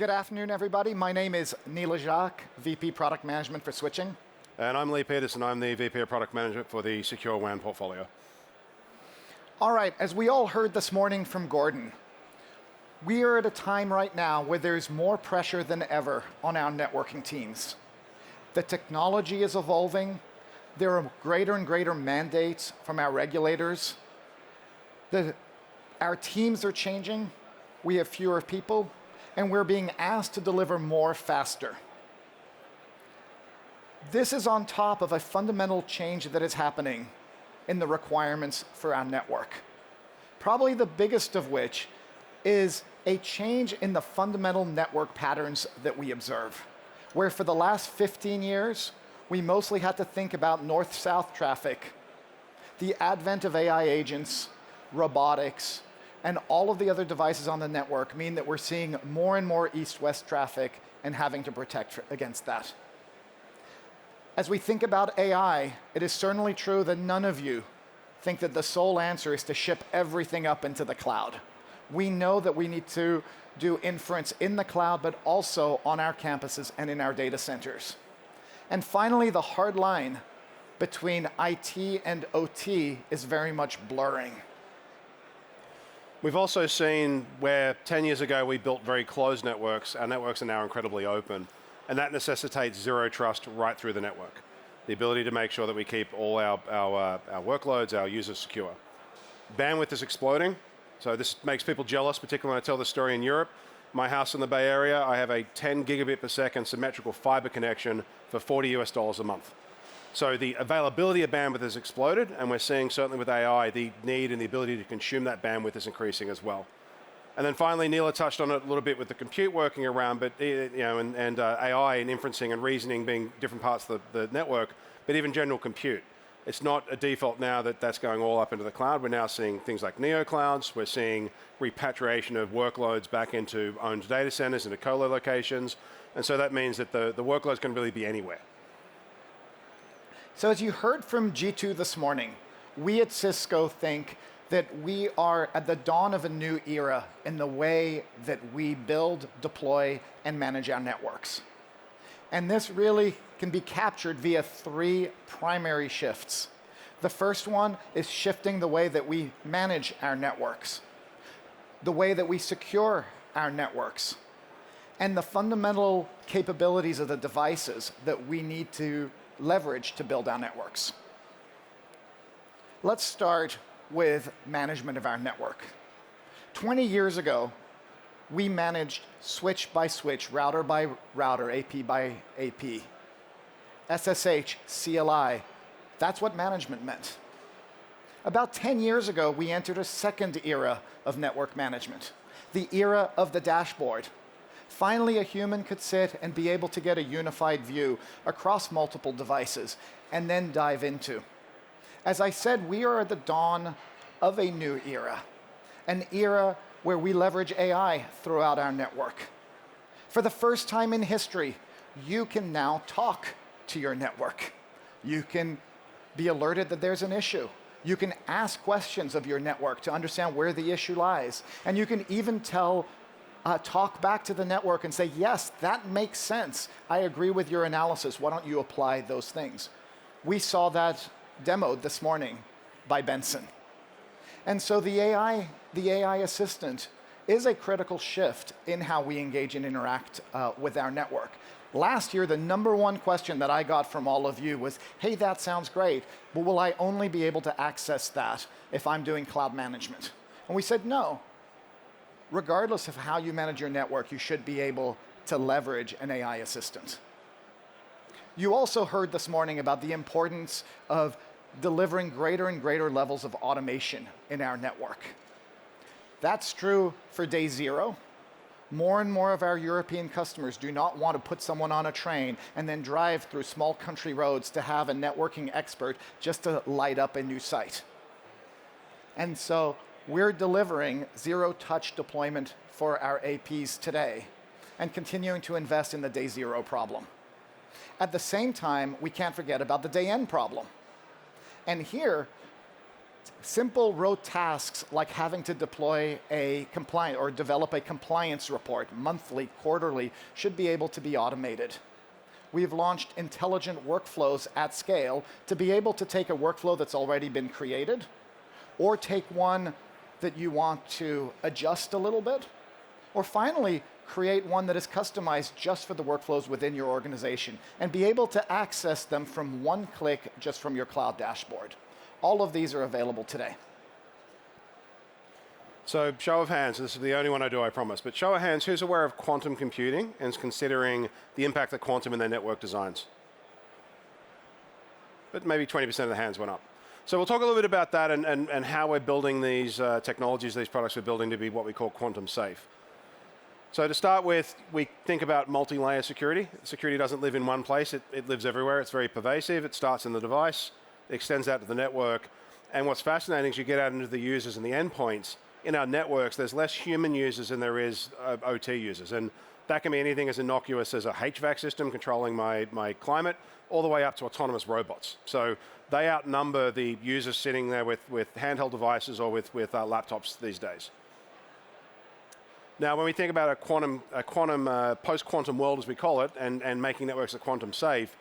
Good afternoon, everybody. My name is Neil Jacques, VP Product Management for Switching. And I'm Lee Peterson. I'm the VP of Product Management for the Secure WAN portfolio. All right, as we all heard this morning from Gordon, we are at a time right now where there's more pressure than ever on our networking teams. The technology is evolving. There are greater and greater mandates from our regulators. Our teams are changing. We have fewer people, and we're being asked to deliver more faster. This is on top of a fundamental change that is happening in the requirements for our network. Probably the biggest of which is a change in the fundamental network patterns that we observe, where for the last 15 years, we mostly had to think about north-south traffic, the advent of AI agents, robotics, and all of the other devices on the network mean that we're seeing more and more east-west traffic and having to protect against that. As we think about AI, it is certainly true that none of you think that the sole answer is to ship everything up into the cloud. We know that we need to do inference in the cloud, but also on our campuses and in our data centers. And finally, the hard line between IT and OT is very much blurring. We've also seen where 10 years ago we built very closed networks. Our networks are now incredibly open. And that necessitates zero trust right through the network. The ability to make sure that we keep all our workloads, our users secure. Bandwidth is exploding. So this makes people jealous, particularly when I tell the story in Europe. My house in the Bay Area, I have a 10 gigabit per second symmetrical fiber connection for $40 a month. So the availability of bandwidth has exploded, and we're seeing certainly with AI, the need and the ability to consume that bandwidth is increasing as well. And then finally, Neil touched on it a little bit with the compute working around, but and AI and inferencing and reasoning being different parts of the network, but even general compute. It's not a default now that that's going all up into the cloud. We're now seeing things like neoclouds. We're seeing repatriation of workloads back into owned data centers, into colo locations. And so that means that the workloads can really be anywhere. So as you heard from G2 this morning, we at Cisco think that we are at the dawn of a new era in the way that we build, deploy, and manage our networks. And this really can be captured via three primary shifts. The first one is shifting the way that we manage our networks, the way that we secure our networks, and the fundamental capabilities of the devices that we need to leverage to build our networks. Let's start with management of our network. 20 years ago, we managed switch by switch, router by router, AP by AP, SSH, CLI. That's what management meant. About 10 years ago, we entered a second era of network management, the era of the dashboard. Finally, a human could sit and be able to get a unified view across multiple devices and then dive into. As I said, we are at the dawn of a new era, an era where we leverage AI throughout our network. For the first time in history, you can now talk to your network. You can be alerted that there's an issue. You can ask questions of your network to understand where the issue lies. And you can even talk back to the network and say, yes, that makes sense. I agree with your analysis. Why don't you apply those things? We saw that demoed this morning by Benson. And so the AI assistant is a critical shift in how we engage and interact with our network. Last year, the number one question that I got from all of you was, hey, that sounds great, but will I only be able to access that if I'm doing cloud management? And we said, no. Regardless of how you manage your network, you should be able to leverage an AI assistant. You also heard this morning about the importance of delivering greater and greater levels of automation in our network. That's true for day zero. More and more of our European customers do not want to put someone on a train and then drive through small country roads to have a networking expert just to light up a new site. And so we're delivering zero-touch deployment for our APs today and continuing to invest in the day zero problem. At the same time, we can't forget about the day end problem. And here, Simple rote tasks like having to deploy a compliance or develop a compliance report monthly, quarterly, should be able to be automated. We've launched intelligent workflows at scale to be able to take a workflow that's already been created, or take one that you want to adjust a little bit, or finally, create one that is customized just for the workflows within your organization, and be able to access them from one click just from your cloud dashboard. All of these are available today. So show of hands, this is the only one I do, I promise, but show of hands, who's aware of quantum computing and is considering the impact of quantum in their network designs? But maybe 20% of the hands went up. So we'll talk a little bit about that and how we're building these technologies, these products we're building to be what we call quantum safe. So to start with, we think about multi-layer security. Security doesn't live in one place, it lives everywhere. It's very pervasive. It starts in the device, it extends out to the network. And what's fascinating is you get out into the users and the endpoints. In our networks, there's less human users than there is OT users. And that can be anything as innocuous as a HVAC system controlling my climate, all the way up to autonomous robots. So they outnumber the users sitting there with handheld devices or with laptops these days. Now, when we think about a post-quantum world, as we call it, and making networks a quantum safe,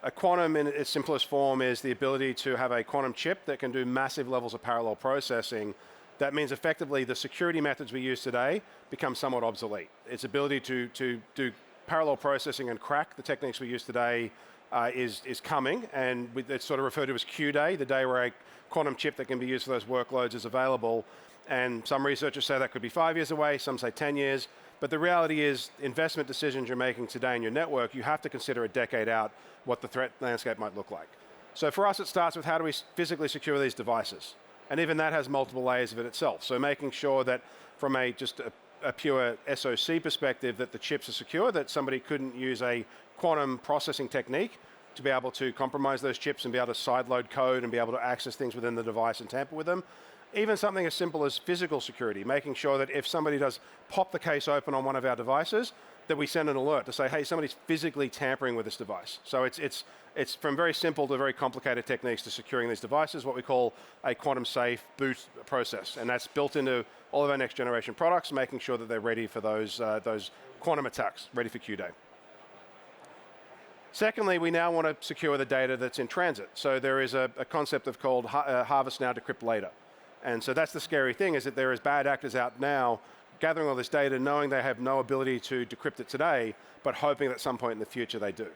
a quantum in its simplest form is the ability to have a quantum chip that can do massive levels of parallel processing. That means effectively the security methods we use today become somewhat obsolete. Its ability to do parallel processing and crack the techniques we use today is coming, and it's sort of referred to as Q day, the day where a quantum chip that can be used for those workloads is available. And some researchers say that could be 5 years away, some say 10 years. But the reality is, investment decisions you're making today in your network, you have to consider a decade out what the threat landscape might look like. So for us, it starts with how do we physically secure these devices? And even that has multiple layers of it itself. So making sure that from just a pure SoC perspective that the chips are secure, that somebody couldn't use a quantum processing technique to be able to compromise those chips and be able to sideload code and be able to access things within the device and tamper with them. Even something as simple as physical security, making sure that if somebody does pop the case open on one of our devices, that we send an alert to say, hey, somebody's physically tampering with this device. So it's from very simple to very complicated techniques to securing these devices, what we call a quantum safe boot process. And that's built into all of our next generation products, making sure that they're ready for those quantum attacks, ready for Q day. Secondly, we now want to secure the data that's in transit. So there is a concept of called harvest now, decrypt later. And so that's the scary thing, is that there is bad actors out now gathering all this data, knowing they have no ability to decrypt it today, but hoping that at some point in the future they do.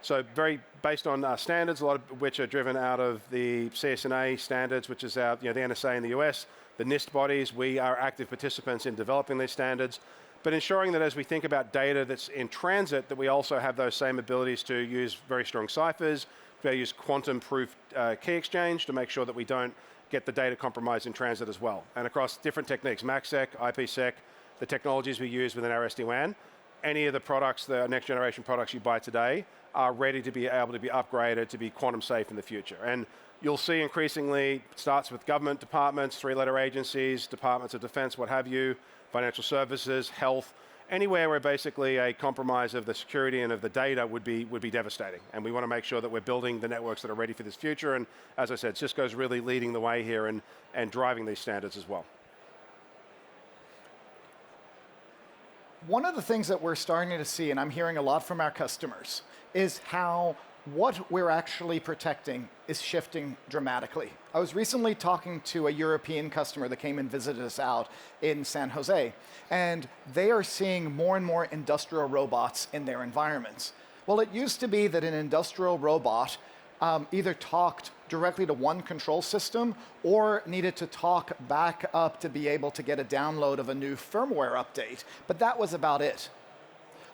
So very based on standards, a lot of which are driven out of the CSNA standards, which is the NSA in the US, the NIST bodies. We are active participants in developing these standards, but ensuring that as we think about data that's in transit, that we also have those same abilities to use very strong ciphers, to use quantum-proof key exchange to make sure that we don't get the data compromised in transit as well. And across different techniques, MACsec, IPsec, the technologies we use within our SD-WAN, any of the products, the next generation products you buy today are ready to be able to be upgraded to be quantum safe in the future. And you'll see increasingly, it starts with government departments, three-letter agencies, departments of defense, what have you, financial services, health, anywhere where basically a compromise of the security and of the data would be devastating. And we want to make sure that we're building the networks that are ready for this future. And as I said, Cisco's really leading the way here and driving these standards as well. One of the things that we're starting to see, and I'm hearing a lot from our customers, is how what we're actually protecting is shifting dramatically. I was recently talking to a European customer that came and visited us out in San Jose, and they are seeing more and more industrial robots in their environments. Well, it used to be that an industrial robot either talked directly to one control system or needed to talk back up to be able to get a download of a new firmware update, but that was about it.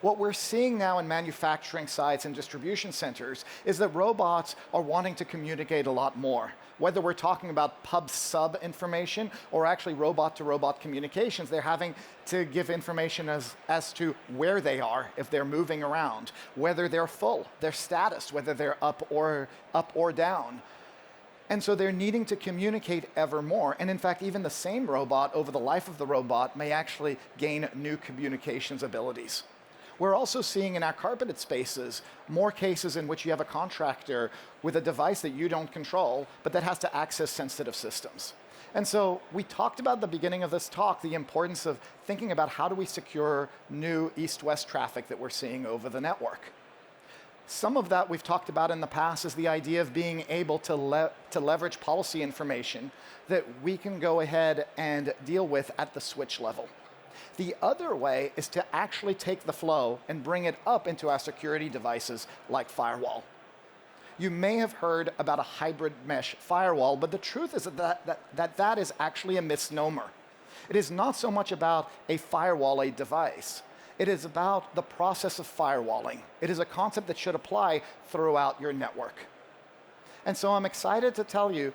What we're seeing now in manufacturing sites and distribution centers is that robots are wanting to communicate a lot more. Whether we're talking about pub-sub information or actually robot-to-robot communications, they're having to give information as to where they are, if they're moving around, whether they're full, their status, whether they're up or down. And so they're needing to communicate ever more. And in fact, even the same robot, over the life of the robot, may actually gain new communications abilities. We're also seeing in our carpeted spaces more cases in which you have a contractor with a device that you don't control, but that has to access sensitive systems. And so we talked about at the beginning of this talk the importance of thinking about how do we secure new east-west traffic that we're seeing over the network. Some of that we've talked about in the past is the idea of being able to leverage policy information that we can go ahead and deal with at the switch level. The other way is to actually take the flow and bring it up into our security devices like firewall. You may have heard about a hybrid mesh firewall, but the truth is that is actually a misnomer. It is not so much about a firewall, a device. It is about the process of firewalling. It is a concept that should apply throughout your network. And so I'm excited to tell you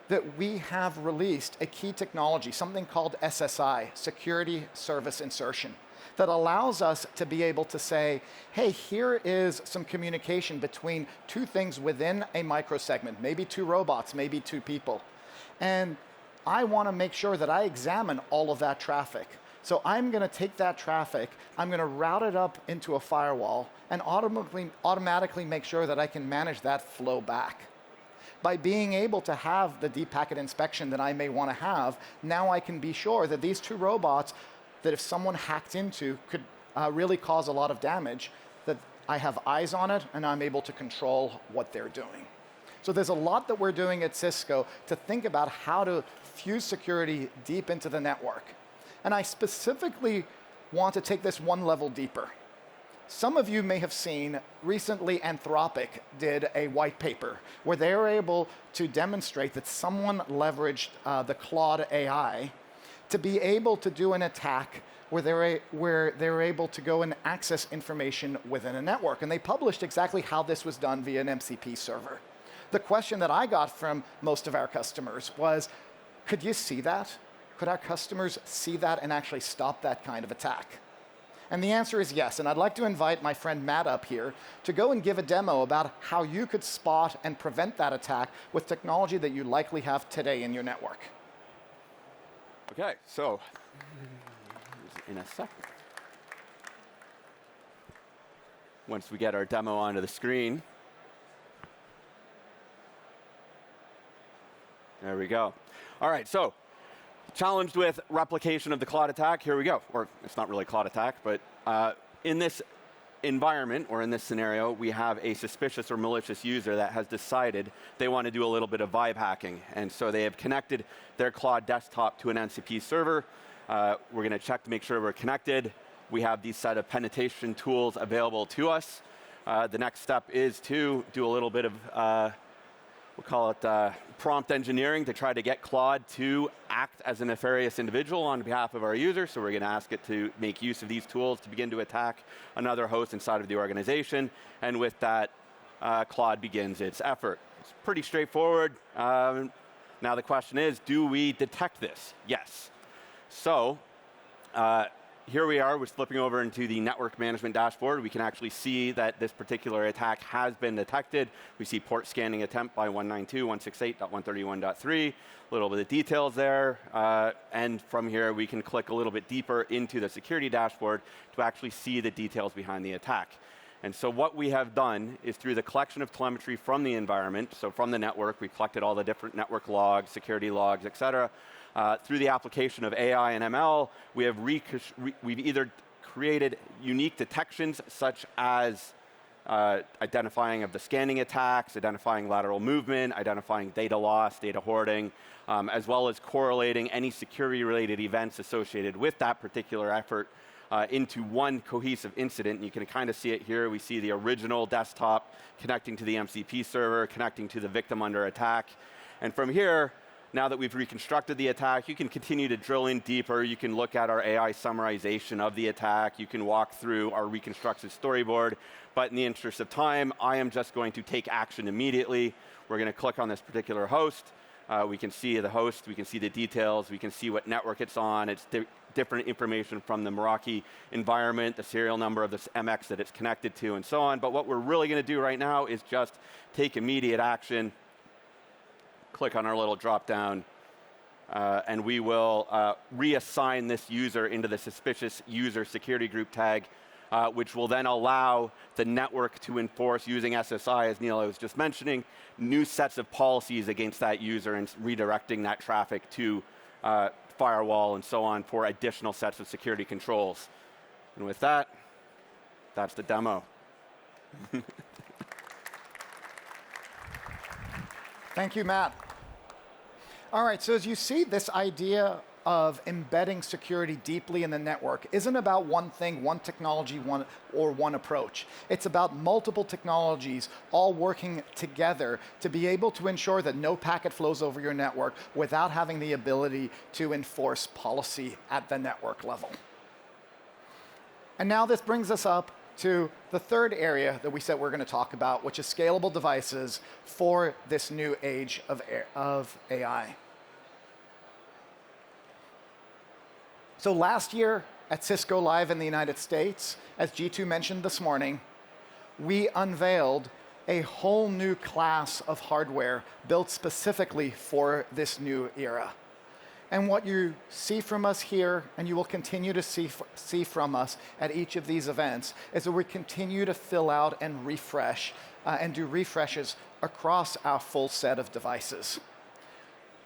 that we have released a key technology, something called SSI, Security Service Insertion, that allows us to be able to say, hey, here is some communication between two things within a microsegment, maybe two robots, maybe two people. And I want to make sure that I examine all of that traffic. So I'm going to take that traffic, I'm going to route it up into a firewall, and automatically make sure that I can manage that flow back. By being able to have the deep packet inspection that I may want to have, now I can be sure that these two robots that if someone hacked into could really cause a lot of damage, that I have eyes on it and I'm able to control what they're doing. So there's a lot that we're doing at Cisco to think about how to fuse security deep into the network. And I specifically want to take this one level deeper. Some of you may have seen recently Anthropic did a white paper where they were able to demonstrate that someone leveraged the Claude AI to be able to do an attack where they're able to go and access information within a network. And they published exactly how this was done via an MCP server. The question that I got from most of our customers was, could you see that? Could our customers see that and actually stop that kind of attack? And the answer is yes, and I'd like to invite my friend Matt up here to go and give a demo about how you could spot and prevent that attack with technology that you likely have today in your network. Okay, so in a second. Once we get our demo onto the screen. There we go. All right, so challenged with replication of the Claude attack, here we go. Or it's not really Claude attack, but in this environment, or in this scenario, we have a suspicious or malicious user that has decided they want to do a little bit of vibe hacking. And so they have connected their Claude desktop to an MCP server. We're going to check to make sure we're connected. We have these set of penetration tools available to us. The next step is to do a little bit of, we'll call it prompt engineering to try to get Claude to act as a nefarious individual on behalf of our user. So we're going to ask it to make use of these tools to begin to attack another host inside of the organization. And with that, Claude begins its effort. It's pretty straightforward. Now the question is, do we detect this? Yes. So here we are, we're flipping over into the network management dashboard. We can actually see that this particular attack has been detected. We see port scanning attempt by 192.168.131.3, a little bit of details there. And from here, we can click a little bit deeper into the security dashboard to actually see the details behind the attack. And so what we have done is through the collection of telemetry from the environment, so from the network, we collected all the different network logs, security logs, et cetera. Through the application of AI and ML, we've either created unique detections such as identifying of the scanning attacks, identifying lateral movement, identifying data loss, data hoarding, as well as correlating any security-related events associated with that particular effort into one cohesive incident. And you can kind of see it here. We see the original desktop connecting to the MCP server, connecting to the victim under attack. And from here, now that we've reconstructed the attack, you can continue to drill in deeper. You can look at our AI summarization of the attack. You can walk through our reconstructed storyboard. But in the interest of time, I am just going to take action immediately. We're going to click on this particular host. We can see the host. We can see the details. We can see what network it's on. It's different information from the Meraki environment, the serial number of this MX that it's connected to, and so on. But what we're really going to do right now is just take immediate action. Click on our little drop down, and we will reassign this user into the suspicious user security group tag which will then allow the network to enforce, using SSI, as Neil was just mentioning, new sets of policies against that user and redirecting that traffic to firewall and so on for additional sets of security controls. And with that, that's the demo. Thank you, Matt. All right, so as you see, this idea of embedding security deeply in the network isn't about one thing, one technology, one approach. It's about multiple technologies all working together to be able to ensure that no packet flows over your network without having the ability to enforce policy at the network level. And now this brings us up to the third area that we said we're going to talk about, which is scalable devices for this new age of AI. So last year at Cisco Live in the United States, as G2 mentioned this morning, we unveiled a whole new class of hardware built specifically for this new era. And what you see from us here, and you will continue to see from us at each of these events, is that we continue to fill out and refresh and do refreshes across our full set of devices.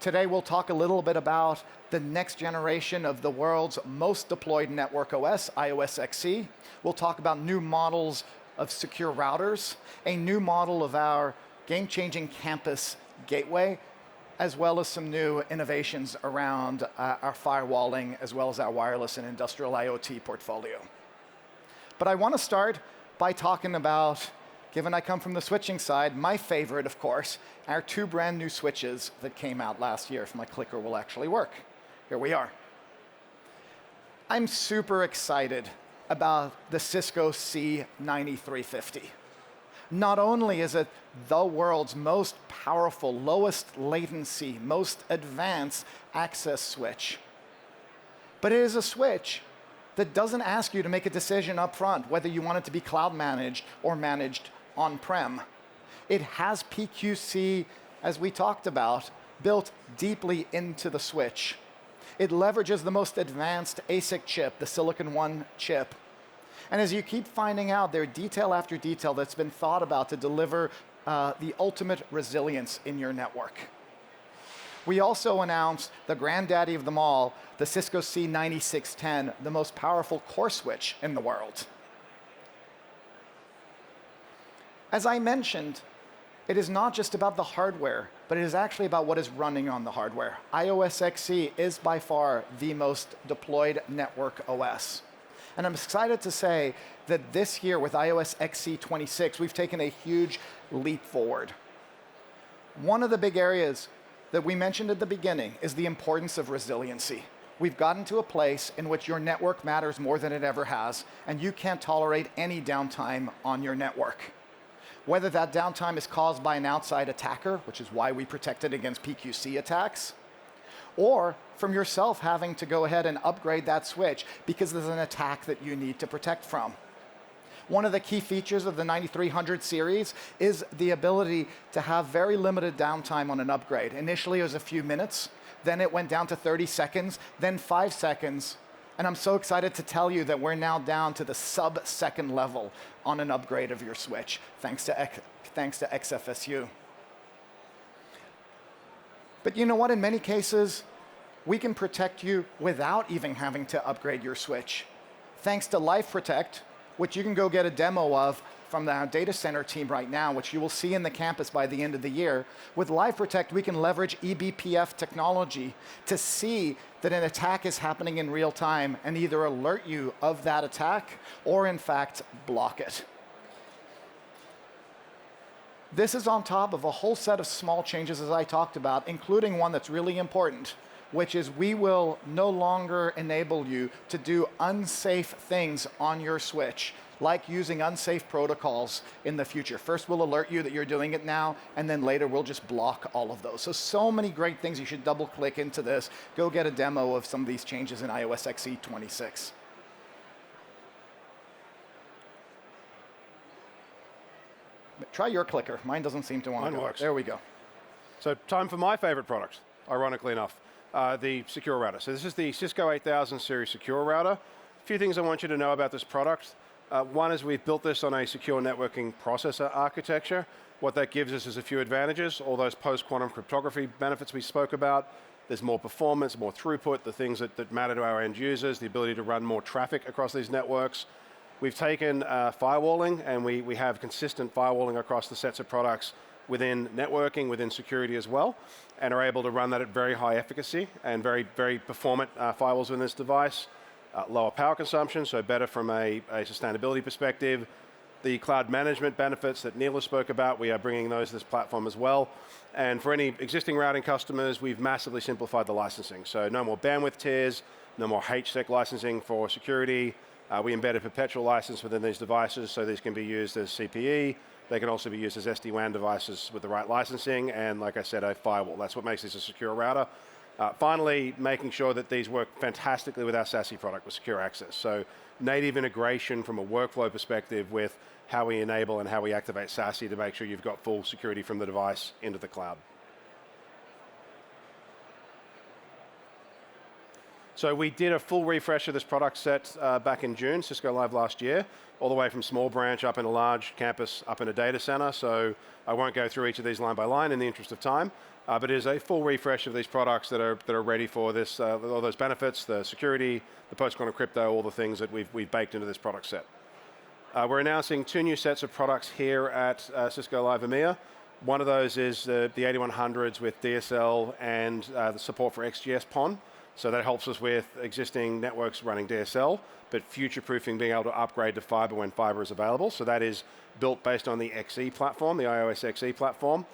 Today we'll talk a little bit about the next generation of the world's most deployed network OS, iOS XE. We'll talk about new models of secure routers, a new model of our game-changing campus gateway, as well as some new innovations around our firewalling, as well as our wireless and industrial IoT portfolio. But I want to start by talking about, given I come from the switching side, my favorite, of course, our two brand new switches that came out last year, if my clicker will actually work. Here we are. I'm super excited about the Cisco C9350. Not only is it the world's most powerful, lowest latency, most advanced access switch, but it is a switch that doesn't ask you to make a decision up front whether you want it to be cloud managed or managed on-prem. It has PQC, as we talked about, built deeply into the switch. It leverages the most advanced ASIC chip, the Silicon One chip. And as you keep finding out, there are detail after detail that's been thought about to deliver the ultimate resilience in your network. We also announced the granddaddy of them all, the Cisco C9610, the most powerful core switch in the world. As I mentioned, it is not just about the hardware, but it is actually about what is running on the hardware. iOS XE is by far the most deployed network OS. And I'm excited to say that this year with iOS XE 26, we've taken a huge leap forward. One of the big areas that we mentioned at the beginning is the importance of resiliency. We've gotten to a place in which your network matters more than it ever has, and you can't tolerate any downtime on your network. Whether that downtime is caused by an outside attacker, which is why we protect it against PQC attacks, or from yourself having to go ahead and upgrade that switch because there's an attack that you need to protect from. One of the key features of the 9300 series is the ability to have very limited downtime on an upgrade. Initially, it was a few minutes, then it went down to 30 seconds, then 5 seconds, and I'm so excited to tell you that we're now down to the sub-second level on an upgrade of your switch, thanks to XFSU. But you know what? In many cases, we can protect you without even having to upgrade your switch. Thanks to Life Protect, which you can go get a demo of from the data center team right now, which you will see in the campus by the end of the year. With Life Protect, we can leverage eBPF technology to see that an attack is happening in real time and either alert you of that attack or, in fact, block it. This is on top of a whole set of small changes, as I talked about, including one that's really important, which is we will no longer enable you to do unsafe things on your switch, like using unsafe protocols in the future. First, we'll alert you that you're doing it now, and then later we'll just block all of those. So many great things. You should double-click into this. Go get a demo of some of these changes in iOS XE 26. Try your clicker. Mine doesn't seem to want to Mine go. works. There we go. So time for my favorite product, ironically enough, the secure router. So this is the Cisco 8000 series secure router. A few things I want you to know about this product. One is we've built this on a secure networking processor architecture. What that gives us is a few advantages, all those post-quantum cryptography benefits we spoke about. There's more performance, more throughput, the things that matter to our end users, the ability to run more traffic across these networks. We've taken firewalling, and we have consistent firewalling across the sets of products within networking, within security as well, and are able to run that at very high efficacy and very, very performant firewalls in this device. Lower power consumption, so better from a sustainability perspective. The cloud management benefits that Neil spoke about, we are bringing those to this platform as well. And for any existing routing customers, we've massively simplified the licensing. So no more bandwidth tiers, no more HSEC licensing for security. We embedded perpetual license within these devices, so these can be used as CPE. They can also be used as SD-WAN devices with the right licensing, and like I said, a firewall. That's what makes this a secure router. Finally, making sure that these work fantastically with our SASE product with secure access. So native integration from a workflow perspective with how we enable and how we activate SASE to make sure you've got full security from the device into the cloud. So we did a full refresh of this product set back in June, Cisco Live last year, all the way from small branch up in a large campus, up in a data center. So I won't go through each of these line by line in the interest of time, but it is a full refresh of these products that are ready for this, all those benefits, the security, the post-quantum crypto, all the things that we've baked into this product set. We're announcing 2 new sets of products here at Cisco Live EMEA. One of those is the 8100s with DSL and the support for XGS PON. So that helps us with existing networks running DSL, but future-proofing being able to upgrade to fiber when fiber is available. So that is built based on the XE platform, the iOS XE platform.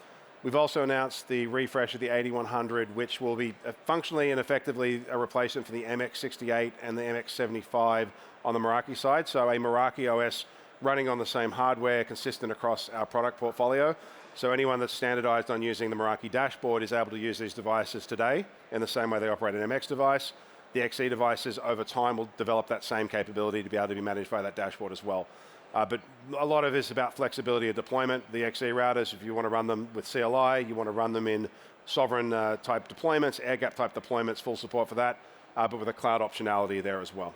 We've also announced the refresh of the 8100, which will be functionally and effectively a replacement for the MX68 and the MX75 on the Meraki side. So a Meraki OS running on the same hardware, consistent across our product portfolio. So anyone that's standardized on using the Meraki dashboard is able to use these devices today in the same way they operate an MX device. The XE devices over time will develop that same capability to be able to be managed by that dashboard as well. But a lot of this is about flexibility of deployment. The XE routers, if you want to run them with CLI, you want to run them in sovereign type deployments, air-gap type deployments, full support for that, but with a cloud optionality there as well.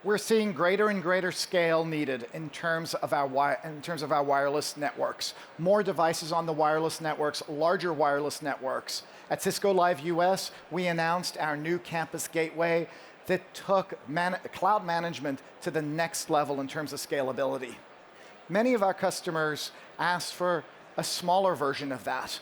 We're seeing greater and greater scale needed in terms of our wireless networks. More devices on the wireless networks, larger wireless networks. At Cisco Live US, we announced our new campus gateway that took cloud management to the next level in terms of scalability. Many of our customers asked for a smaller version of that.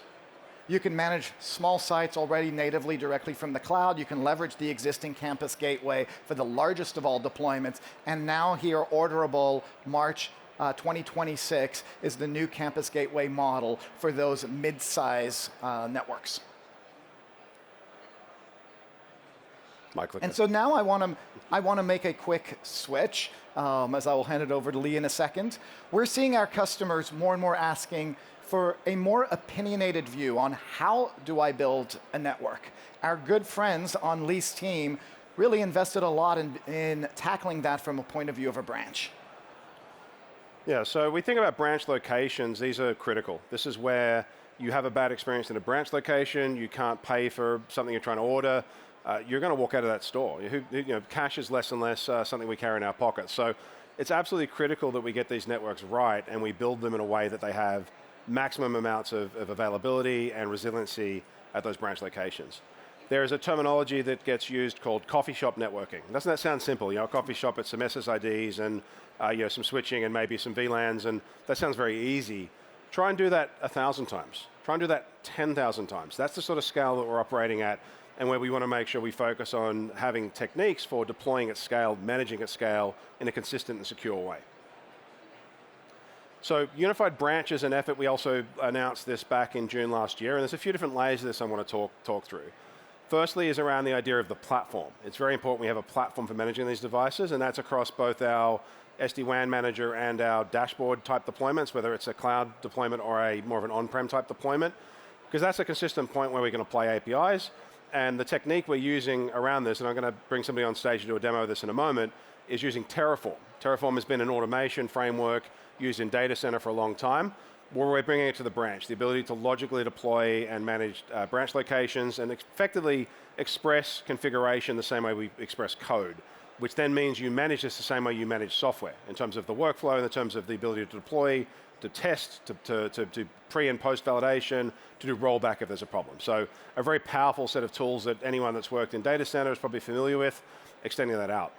You can manage small sites already natively directly from the cloud. You can leverage the existing campus gateway for the largest of all deployments. And now here, orderable March 2026 is the new campus gateway model for those mid-size networks. And so now I want to make a quick switch, as I will hand it over to Lee in a second. We're seeing our customers more and more asking for a more opinionated view on how do I build a network. Our good friends on Lee's team really invested a lot in tackling that from a point of view of a branch. Yeah, so we think about branch locations. These are critical. This is where you have a bad experience in a branch location, you can't pay for something you're trying to order, you're going to walk out of that store. Cash is less and less something we carry in our pockets. So it's absolutely critical that we get these networks right and we build them in a way that they have maximum amounts of availability and resiliency at those branch locations. There is a terminology that gets used called coffee shop networking. Doesn't that sound simple? A coffee shop, it's some SSIDs and some switching and maybe some VLANs, and that sounds very easy. Try and do that 1,000 times. Try and do that 10,000 times. That's the sort of scale that we're operating at, and where we want to make sure we focus on having techniques for deploying at scale, managing at scale in a consistent and secure way. So unified branch is an effort. We also announced this back in June last year, and there's a few different layers of this I want to talk through. Firstly is around the idea of the platform. It's very important we have a platform for managing these devices, and that's across both our SD-WAN manager and our dashboard type deployments, whether it's a cloud deployment or a more of an on-prem type deployment, because that's a consistent point where we can apply APIs. And the technique we're using around this, and I'm going to bring somebody on stage to do a demo of this in a moment, is using Terraform. Terraform has been an automation framework used in data center for a long time, where we're bringing it to the branch, the ability to logically deploy and manage branch locations and effectively express configuration the same way we express code, which then means you manage this the same way you manage software, in terms of the workflow, in terms of the ability to deploy, to test, to do pre and post validation, to do rollback if there's a problem. So a very powerful set of tools that anyone that's worked in data center is probably familiar with, extending that out.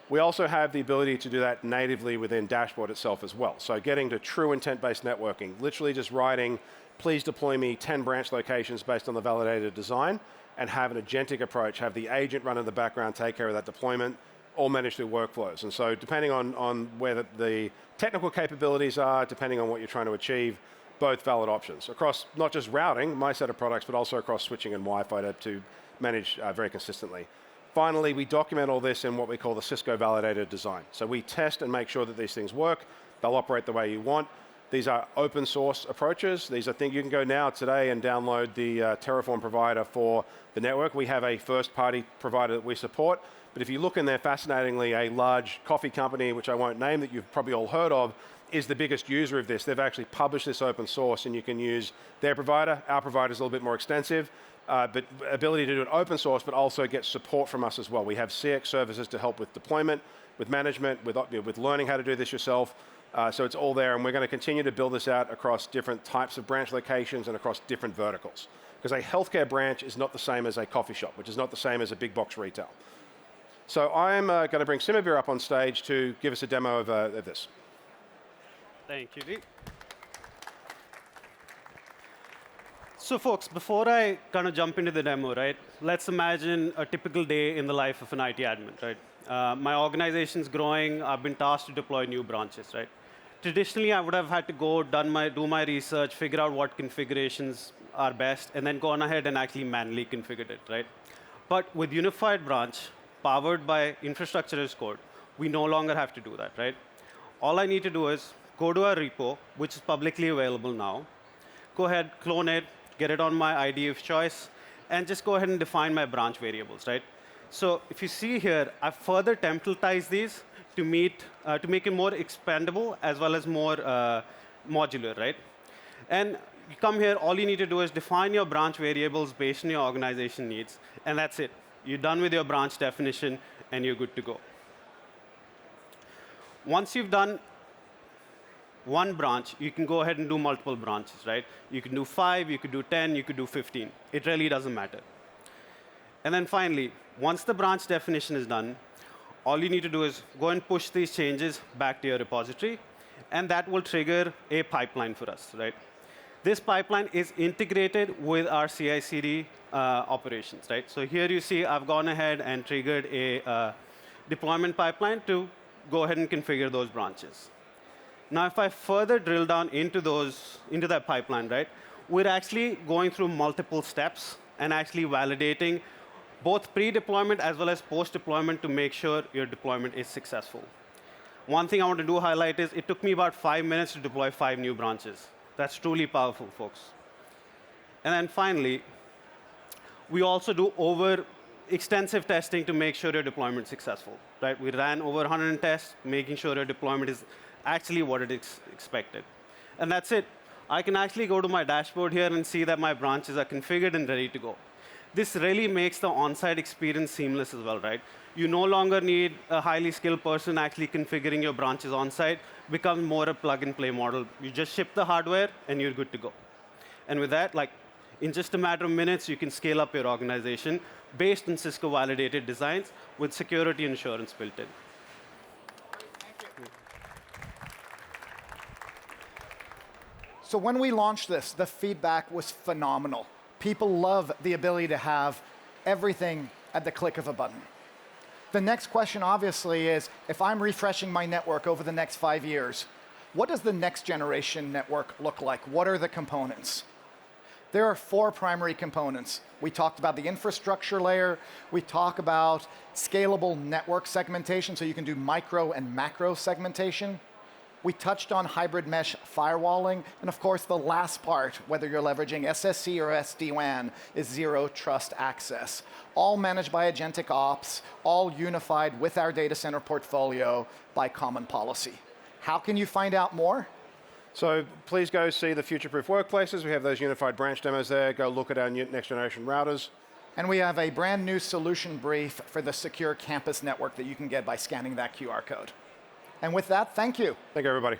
We also have the ability to do that natively within Dashboard itself as well. So getting to true intent-based networking, literally just writing, please deploy me 10 branch locations based on the validated design, and have an agentic approach, have the agent run in the background, take care of that deployment, all managed through workflows. And so depending on where the technical capabilities are, depending on what you're trying to achieve, both valid options. Across not just routing, my set of products, but also across switching and Wi-Fi to manage very consistently. Finally, we document all this in what we call the Cisco validated design. So we test and make sure that these things work, they'll operate the way you want. These are open source approaches. These are things you can go now today and download the Terraform provider for the network. We have a first party provider that we support, but if you look in there, fascinatingly, a large coffee company, which I won't name, that you've probably all heard of, is the biggest user of this. They've actually published this open source, and you can use their provider. Our provider is a little bit more extensive, but ability to do it open source, but also get support from us as well. We have CX services to help with deployment, with management, with learning how to do this yourself. So it's all there, and we're going to continue to build this out across different types of branch locations and across different verticals. Because a healthcare branch is not the same as a coffee shop, which is not the same as a big box retail. So I'm going to bring Simavir up on stage to give us a demo of this. Thank you, Lee. So folks, before I kind of jump into the demo, right, let's imagine a typical day in the life of an IT admin, right? My organization's growing. I've been tasked to deploy new branches, right? Traditionally, I would have had to go do my research, figure out what configurations are best, and then go on ahead and actually manually configure it, right? But with Unified Branch, powered by infrastructure as code, we no longer have to do that, right? All I need to do is go to our repo, which is publicly available now, go ahead, clone it, get it on my ID of choice, and just go ahead and define my branch variables, right? So if you see here, I've further templatized these to make it more expandable as well as more modular, right? And you come here, all you need to do is define your branch variables based on your organization needs, and that's it. You're done with your branch definition, and you're good to go. Once you've done one branch, you can go ahead and do multiple branches, right? You can do 5, you could do 10, you could do 15. It really doesn't matter. And then finally, once the branch definition is done, all you need to do is go and push these changes back to your repository, and that will trigger a pipeline for us, right? This pipeline is integrated with our CI/CD operations, right? So here you see I've gone ahead and triggered a deployment pipeline to go ahead and configure those branches. Now, if I further drill down into that pipeline, right, we're actually going through multiple steps and actually validating both pre-deployment as well as post-deployment to make sure your deployment is successful. One thing I want to do highlight is it took me about 5 minutes to deploy 5 new branches. That's truly powerful, folks. And then finally, we also do extensive testing to make sure your deployment is successful, right? We ran over 100 tests, making sure your deployment is actually what it is expected. And that's it. I can actually go to my dashboard here and see that my branches are configured and ready to go. This really makes the on-site experience seamless as well, right? You no longer need a highly skilled person actually configuring your branches on-site. Becomes more a plug-and-play model. You just ship the hardware, and you're good to go. And with that, in just a matter of minutes, you can scale up your organization based on Cisco validated designs with security insurance built in. So when we launched this, the feedback was phenomenal. People love the ability to have everything at the click of a button. The next question, obviously, is if I'm refreshing my network over the next 5 years, what does the next generation network look like? What are the components? There are 4 primary components. We talked about the infrastructure layer. We talk about scalable network segmentation, so you can do micro and macro segmentation. We touched on hybrid mesh firewalling, and of course the last part, whether you're leveraging SSC or SD-WAN, is zero trust access. All managed by agentic ops, all unified with our data center portfolio by common policy. How can you find out more? So please go see the future-proof workplaces. We have those unified branch demos there. Go look at our next generation routers. And we have a brand new solution brief for the secure campus network that you can get by scanning that QR code. And with that, thank you. Thank you, everybody.